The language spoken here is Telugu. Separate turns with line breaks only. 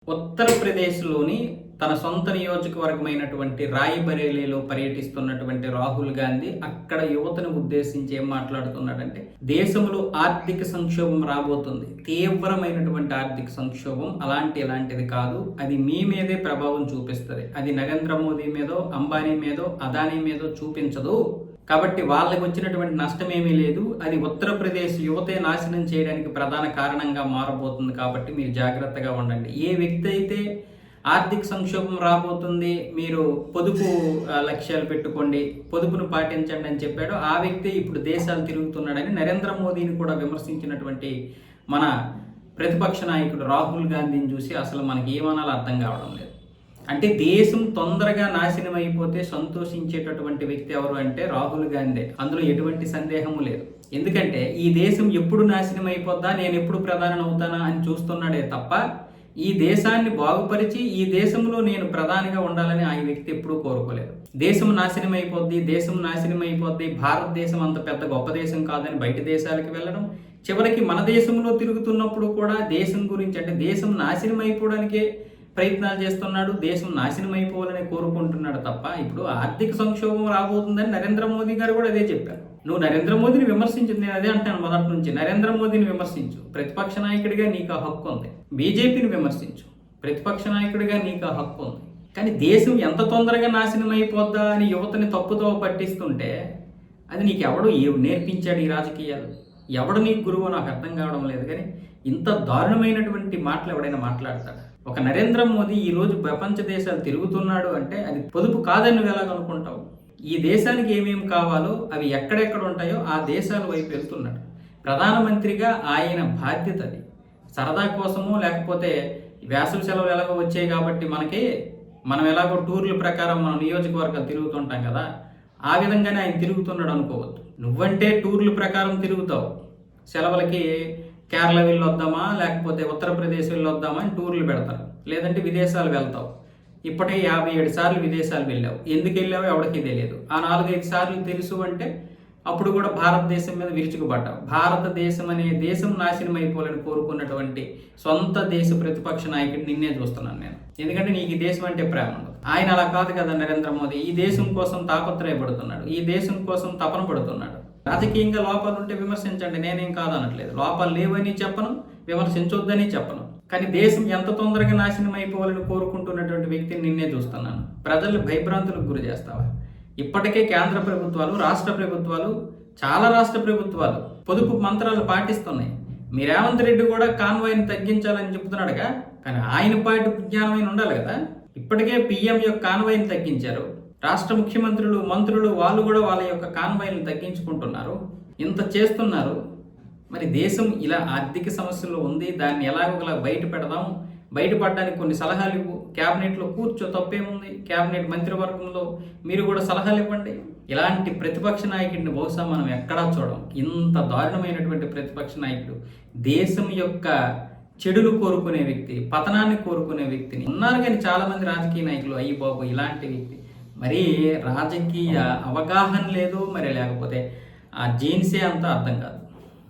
ఉత్తరప్రదేశ్‌లోని తన సొంత నియోజకవర్గమైనటువంటి రాయ్‌బరేలీలో పర్యటిస్తున్నటువంటి రాహుల్ గాంధీ అక్కడ యువతను ఉద్దేశించి ఏం మాట్లాడుతున్నాడంటే, దేశంలో ఆర్థిక సంక్షోభం రాబోతుంది. తీవ్రమైనటువంటి ఆర్థిక సంక్షోభం ఇలాంటిది కాదు. అది మీ మీదే ప్రభావం చూపిస్తది. అది నరేంద్ర మోదీ మీదో, అంబానీ మీదో, అదానీ మీదో చూపించదు. కాబట్టి వాళ్ళకి వచ్చినటువంటి నష్టమేమీ లేదు. అది ఉత్తరప్రదేశ్ యువతే నాశనం చేయడానికి ప్రధాన కారణంగా మారబోతుంది. కాబట్టి మీరు జాగ్రత్తగా ఉండండి. ఏ వ్యక్తి అయితే ఆర్థిక సంక్షోభం రాబోతుంది, మీరు పొదుపు లక్ష్యాలు పెట్టుకోండి, పొదుపును పాటించండి అని చెప్పాడో ఆ వ్యక్తి ఇప్పుడు దేశాలు తిరుగుతున్నాడని నరేంద్ర మోదీని కూడా విమర్శించినటువంటి మన ప్రతిపక్ష నాయకుడు రాహుల్ గాంధీని చూసి అసలు మనకి ఏమనాలో అర్థం కావడం లేదు. అంటే దేశం తొందరగా నాశనం అయిపోతే సంతోషించేటటువంటి వ్యక్తి ఎవరు అంటే రాహుల్ గాంధీ. అందులో ఎటువంటి సందేహము లేదు. ఎందుకంటే ఈ దేశం ఎప్పుడు నాశనం అయిపోద్దా, నేను ఎప్పుడు ప్రధాని అవుతానా అని చూస్తున్నాడే తప్ప ఈ దేశాన్ని బాగుపరిచి ఈ దేశంలో నేను ప్రధానిగా ఉండాలని ఆ వ్యక్తి ఎప్పుడూ కోరుకోలేదు. దేశం నాశనం అయిపోద్ది, భారతదేశం అంత పెద్ద గొప్ప దేశం కాదని బయట దేశాలకు వెళ్ళడం, చివరికి మన దేశంలో తిరుగుతున్నప్పుడు కూడా దేశం గురించి అంటే దేశం నాశనం అయిపోవడానికే ప్రయత్నాలు చేస్తున్నాడు, దేశం నాశనం అయిపోవాలని కోరుకుంటున్నాడు తప్ప ఇప్పుడు ఆర్థిక సంక్షోభం రాబోతుందని నరేంద్ర మోదీ గారు కూడా అదే చెప్పారు. నువ్వు నరేంద్ర మోదీని విమర్శించు, నేను అదే అంటాను మొదటి నుంచి, నరేంద్ర మోదీని విమర్శించు, ప్రతిపక్ష నాయకుడిగా నీకు ఆ హక్కు ఉంది. బీజేపీని విమర్శించు, ప్రతిపక్ష నాయకుడిగా నీకు ఆ హక్కు ఉంది. కానీ దేశం ఎంత తొందరగా నాశనం అయిపోద్దా అని యువతని తప్పుతో పట్టిస్తుంటే అది నీకు ఎవడు నేర్పించాడు? ఈ రాజకీయాలు ఎవడు నీకు గురువు నాకు అర్థం కావడం లేదు. కానీ ఇంత దారుణమైనటువంటి మాటలు ఎవడైనా మాట్లాడతాడు? ఒక నరేంద్ర మోదీ ఈరోజు ప్రపంచ దేశాలు తిరుగుతున్నాడు అంటే అది పొదుపు కాదని నువ్వు ఎలాగనుకుంటావు? ఈ దేశానికి ఏమేమి కావాలో అవి ఎక్కడెక్కడ ఉంటాయో ఆ దేశాల వైపు వెళ్తున్నాడు. ప్రధానమంత్రిగా ఆయన బాధ్యత అది. సరదా కోసమో లేకపోతే వేసవి సెలవులు ఎలాగో వచ్చాయి కాబట్టి మనం ఎలాగో టూర్ల ప్రకారం మన నియోజకవర్గాలు తిరుగుతుంటాం కదా, ఆ విధంగానే ఆయన తిరుగుతున్నాడు అనుకోవద్దు. నువ్వంటే టూర్ల ప్రకారం తిరుగుతావు, సెలవులకి కేరళ వెళ్ళొద్దామా లేకపోతే ఉత్తరప్రదేశ్ వెళ్ళొద్దామా అని టూర్లు పెడతారు, లేదంటే విదేశాలు వెళ్తావు. ఇప్పటికే 57 సార్లు విదేశాలు వెళ్ళావు. ఎందుకు వెళ్ళావో ఎవరికి తెలియదు. ఆ 4-5 సార్లు తెలుసు అంటే అప్పుడు కూడా భారతదేశం మీద విరుచుకుపడ్డావు. భారతదేశం అనే దేశం నాశనం అయిపోవాలని కోరుకున్నటువంటి సొంత దేశ ప్రతిపక్ష నాయకుడు నిన్నే చూస్తున్నాను నేను. ఎందుకంటే నీకు ఈ దేశం అంటే ప్రేమ ఉండదు. ఆయన అలా కాదు కదా నరేంద్ర మోదీ. ఈ దేశం కోసం తాపత్రయపడుతున్నాడు, ఈ దేశం కోసం తపన పడుతున్నాడు. రాజకీయంగా లోపాలు ఉంటే విమర్శించండి, నేనేం కాదనట్లేదు. లోపాలు లేవని చెప్పను, విమర్శించొద్దని చెప్పను. కానీ దేశం ఎంత తొందరగా నాశనం అయిపోవాలని కోరుకుంటున్నటువంటి వ్యక్తిని నిన్నే చూస్తున్నాను. ప్రజలు భయభ్రాంతులకు గురి చేస్తావా? ఇప్పటికే కేంద్ర ప్రభుత్వాలు, చాలా రాష్ట్ర ప్రభుత్వాలు పొదుపు మంత్రాలు పాటిస్తున్నాయి. మీ రేవంత్ రెడ్డి కూడా కాన్వాయ్ని తగ్గించాలని చెప్తున్నాడుగా, కానీ ఆయన పాటు జ్ఞానమైన ఉండాలి కదా. ఇప్పటికే పిఎం యొక్క కాన్వాయ్ని తగ్గించారు. రాష్ట్ర ముఖ్యమంత్రులు, మంత్రులు వాళ్ళు కూడా వాళ్ళ యొక్క కాన్వాయ్ని తగ్గించుకుంటున్నారు. ఇంత చేస్తున్నారు. మరి దేశం ఇలా ఆర్థిక సమస్యల్లో ఉంది, దాన్ని ఎలాగోలా బయటపడడానికి కొన్ని సలహాలు ఇవ్వు. క్యాబినెట్లో కూర్చో, తప్పేముంది? క్యాబినెట్ మంత్రివర్గంలో మీరు కూడా సలహాలు ఇవ్వండి. ఇలాంటి ప్రతిపక్ష నాయకుడిని బహుశా మనం ఎక్కడా చూడం. ఇంత దారుణమైనటువంటి ప్రతిపక్ష నాయకుడు, దేశం యొక్క చెడును కోరుకునే వ్యక్తి, పతనాన్ని కోరుకునే వ్యక్తిని ఉన్నారు. కానీ చాలామంది రాజకీయ నాయకులు అయ్యి బాబు ఇలాంటి వ్యక్తి మరి రాజకీయ అవగాహన లేదు, మరి లేకపోతే ఆ జీన్సే అంతా అర్థం కాదు.